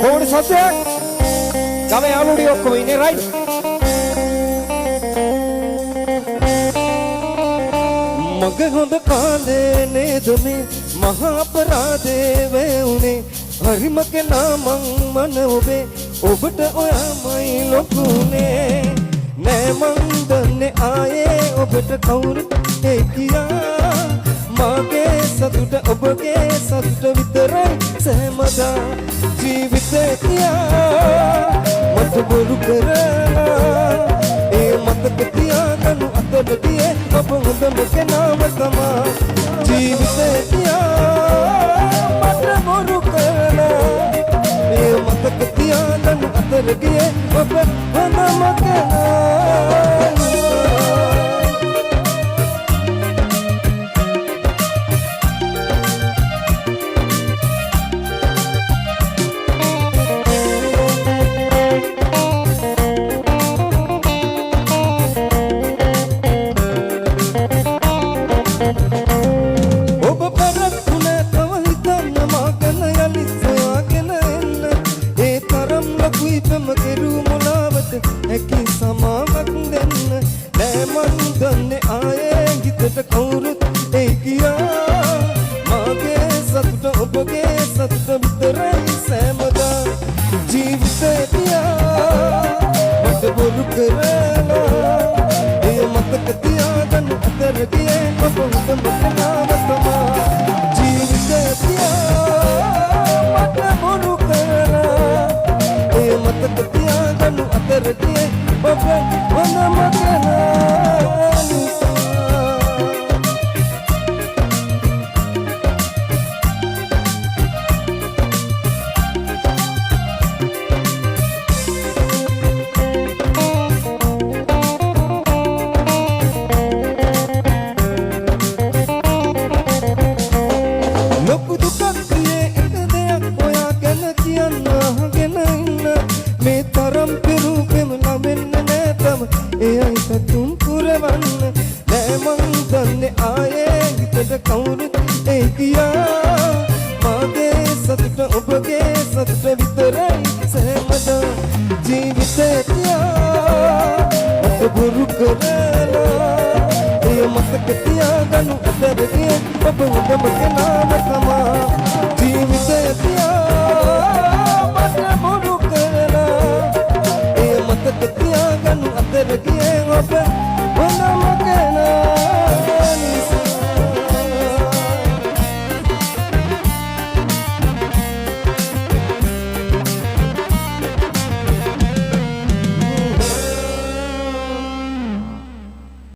කොහොමද සත්‍යයක්? ගම යාළුවෝ ඔක්කොම ඉන්නේ රයිට්. මගේ හොඳ කාලේ නේද මේ මහා අපරාධේ වුනේ. හරිම කෙනා මං මන ඔබේ ඔබට ඔයාමයි ලොකුනේ. නෑ මං දන්නේ ආයේ ඔබට කවුරුත් ඒ කියා. මගේ සතුට ඔබගේ සතුට විතරයි සෑමදා ජීවිතේ කියා. මට බොරු කරලා ඒ මතක තියාගනු අතටදී ඔබ හොඳම කෙනාම තමා ජීවිතේ කියා. මට බොරු කරලා ඒ මතක තියාගනු අතටදී ඔබ හොඳම කෙනා. හැකි සමාවක් දෙන්න නෑ මන් දන්නේ ආයේ හිතට කවුරුත් ඒ කියා. මගේ සතුට ඔබගේ සතුට විතරයි සෑමදා ජීවිතේ තියා. මට බොරු කරලා ඒ මතක තියාගන්න අතරදී ඔබ හොඳම කෙනාම තමා ජීවිතේ තියා. මට බොරු කරලා ඒ මතක තියාගන්න අතරදී ඔබ හොඳම කෙනා නිසා. ලොකු දුකක් තියේ එක දෙයක් ඔයා ගැන කියන්න අහගෙන ඉන්න. මේ තරම් පිරුපෙම ලැබෙන්න නැතම එයයි සතුන් පුරවන්න. නෑ මං දන්නේ ආයේ හිතට කවුරුත් ඒ කියා. මගේ සතුට ඔබගේ සතුට විතරයි සෑමදා ජීවිතේ තියා. මට බොරු කරලා ඒ මතක තියාගනු අතරදී ඔබ හොඳම කෙනාම තමා